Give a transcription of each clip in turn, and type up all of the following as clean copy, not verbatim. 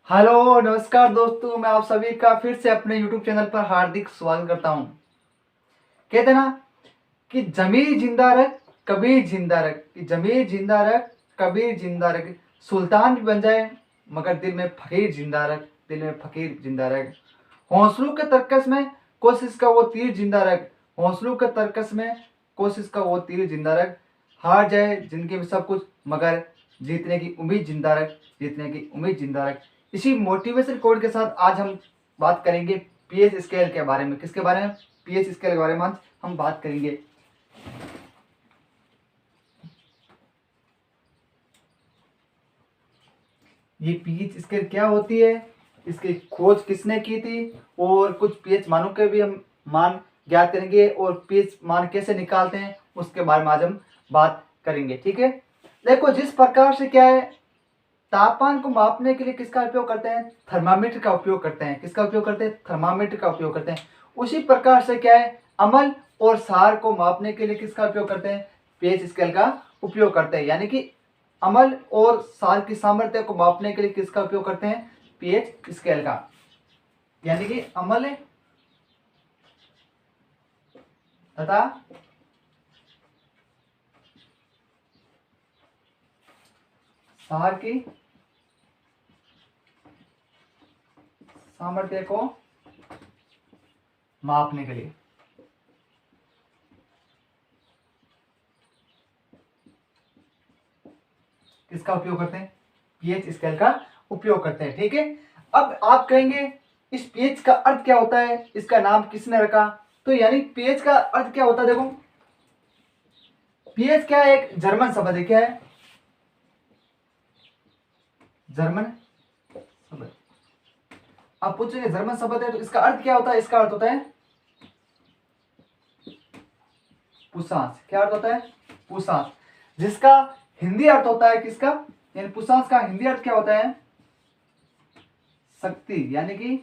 Hello नमस्कार दोस्तों, मैं आप सभी का फिर से अपने YouTube चैनल पर हार्दिक स्वागत करता हूं। कहते ना कि जमीर जिंदा रख कबीर जिंदा रख, कि जमीर जिंदा रख कबीर जिंदा रख, सुल्तान भी बन जाए मगर दिल में फकीर जिंदा रख, दिल में फकीर जिंदा रख। हौसलों के तरकस में कोशिश का वो तीर जिंदा रख, हौसलों के तरकस में कोशिश का वो तीर जिंदा रख। हार जाए जिंदगी में सब कुछ मगर जीतने की उम्मीद जिंदा रख, जीतने की उम्मीद जिंदा रख। इसी मोटिवेशन कोड के साथ आज हम बात करेंगे पीएच स्केल के बारे में। किसके बारे में? पीएच स्केल के बारे में आज हम बात करेंगे। ये पीएच स्केल क्या होती है, इसकी खोज किसने की थी, और कुछ पीएच मानों के भी हम मान ज्ञात करेंगे और पीएच मान कैसे निकालते हैं उसके बारे में आज हम बात करेंगे। ठीक है, देखो जिस प्रकार से क्या है, तापमान को मापने के लिए किसका उपयोग करते हैं? थर्मामीटर का उपयोग करते हैं। किसका उपयोग करते हैं? थर्मामीटर का उपयोग करते हैं। उसी प्रकार से क्या है, अम्ल और सार को मापने के लिए किसका उपयोग करते हैं? पीएच स्केल का उपयोग करते हैं। यानी कि अम्ल और सार की सामर्थ्य को मापने के लिए किसका उपयोग करते हैं? पीएच स्केल का। यानी कि अम्ल तथा सार की सामर्थ्य को मापने के लिए किसका उपयोग करते हैं? पीएच स्केल का उपयोग करते हैं। ठीक है, अब आप कहेंगे इस पीएच का अर्थ क्या होता है, इसका नाम किसने रखा? तो यानी पीएच का अर्थ क्या होता है? देखो पीएच क्या है? एक जर्मन शब्द है। क्या है? जर्मन शब्द। आप पूछेंगे जर्मन शब्द है तो इसका अर्थ क्या होता है? इसका अर्थ होता है पुषांश। क्या अर्थ होता है? पुषांश। जिसका हिंदी अर्थ होता है किसका? यानी पुषांश का हिंदी अर्थ क्या होता है? शक्ति, यानी कि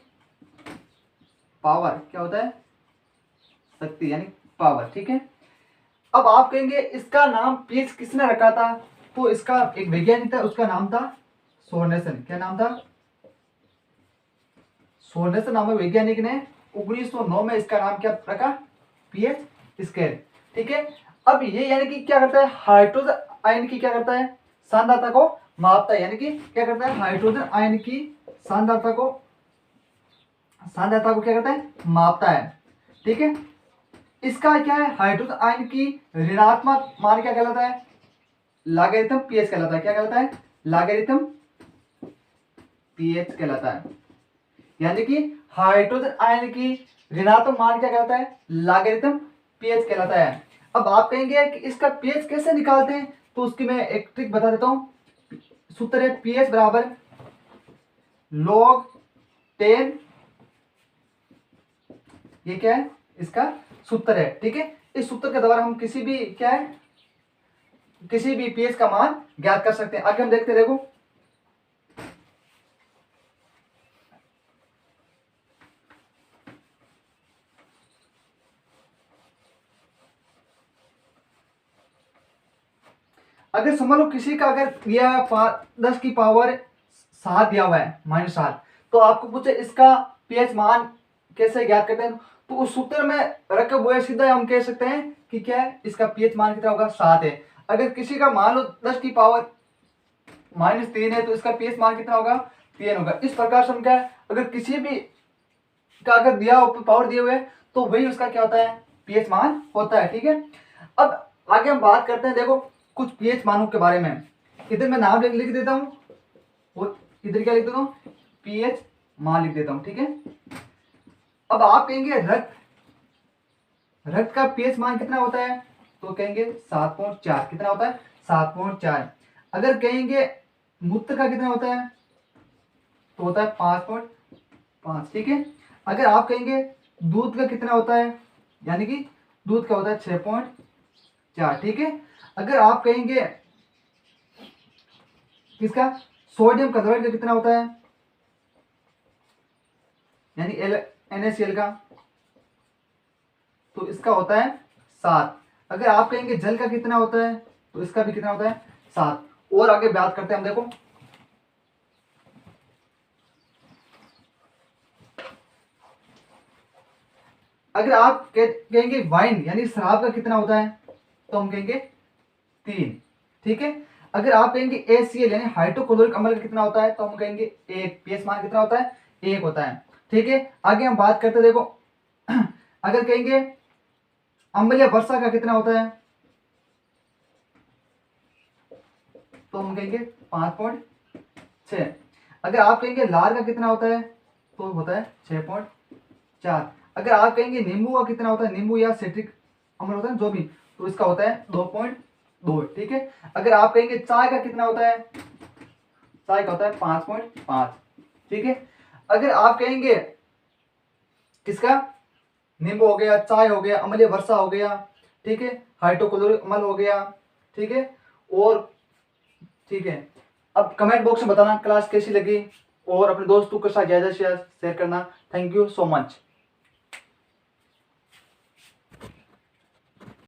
पावर। क्या होता है? शक्ति यानी पावर। ठीक है, अब आप कहेंगे इसका नाम पीएच किसने रखा था? तो इसका एक वैज्ञानिक था, उसका नाम था सोरेनसन। क्या नाम था? सोरेनसन नामक वैज्ञानिक ने 1909 में इसका नाम क्या रखा? PH scale. ठीक है, अब ये यानी कि क्या करता है? हाइड्रोजन आयन की क्या करता है? सांद्रता को मापता है। यानी कि क्या करता है? हाइड्रोजन आयन की सांद्रता को क्या करता है? मापता है। ठीक है, इसका क्या है? हाइड्रोजन आयन की ऋणात्मक मान क्या कहलाता है? लॉगरिथम पीएच कहलाता है। क्या कहलाता है? लॉगरिथम पीएच कहलाता है। यानी कि हाइड्रोजन आयन की ऋणात्मक मान क्या कहलाता है? लॉगरिथम पीएच कहलाता है। अब आप कहेंगे कि इसका पीएच कैसे निकालते हैं, तो उसकी मैं एक ट्रिक बता देता हूं। सूत्र है पीएच बराबर log 10। ये क्या है? इसका सूत्र है। ठीक है, इस सूत्र के द्वारा हम किसी भी क्या है, किसी भी पीएच का मान ज्ञात कर सकते हैं। आगे हम देखते हैं। देखो अगर समझ लो किसी का अगर दिया है 10 की पावर 7 दिया हुआ है -7, तो आपको पूछे इसका पीएच मान कैसे ज्ञात करते हैं, तो उस सूत्र में रखे हुए सीधा हम कह सकते हैं कि क्या है, इसका पीएच मान कितना होगा? 7 है। अगर किसी का मान लो 10 की पावर -3 है तो इसका पीएच मान कितना होगा? 3 होगा। इस प्रकार से हम क्या है, अगर किसी भी का अगर दिया पावर दिए हुए तो वही उसका क्या होता है? पीएच मान होता है। ठीक है, अब आगे हम बात करते हैं। देखो कुछ पीएच मानों के बारे में। इधर मैं नाम लिख देता हूं और इधर क्या लिख देता हूं? पीएच मान लिख देता हूं। ठीक है, अब आप कहेंगे रक्त का पीएच मान कितना होता है? तो कहेंगे 7.4। कितना होता है? 7.4। अगर कहेंगे मूत्र का कितना होता है, तो होता है 5.5। ठीक है, अगर आप कहेंगे दूध का कितना होता है, यानी कि दूध का होता है 6.4। ठीक है, अगर आप कहेंगे किसका, सोडियम क्लोराइड का कितना होता है, यानी NaCl का, तो इसका होता है 7। अगर आप कहेंगे जल का कितना होता है, तो इसका भी कितना होता है? 7। और आगे बात करते हैं हम। देखो अगर आप कहेंगे वाइन यानी शराब का कितना होता है, तो हम कहेंगे 3। ठीक है। अगर आप कहेंगे HCl यानी हाइड्रोक्लोरिक अम्ल का कितना होता है, तो हम कहेंगे 1। पीएच मान कितना होता है, 1 होता है। ठीक है। आगे हम बात करते हैं, देखो अगर कहेंगे अम्लीय वर्षा का कितना होता है, तो हम कहेंगे 5.6। अगर आप कहेंगे लार का कितना होता है, तो होता है 6.4। अगर आप कहेंगे नींबू का कितना होता है, नींबू या सिट्रिक अम्ल होता है जो भी, तो इसका होता है 2.2। ठीक है। अगर आप कहेंगे चाय का कितना होता है, चाय का होता है 5.5। ठीक है। अगर आप कहेंगे किसका, नींबू हो गया, चाय हो गया, अम्लीय वर्षा हो गया, ठीक है, हाइड्रोक्लोरिक अम्ल हो गया, ठीक है। और ठीक है, अब कमेंट बॉक्स में बताना क्लास कैसी लगी, और अपने दोस्तों के साथ ज़्यादा शेयर करना। Thank you so much.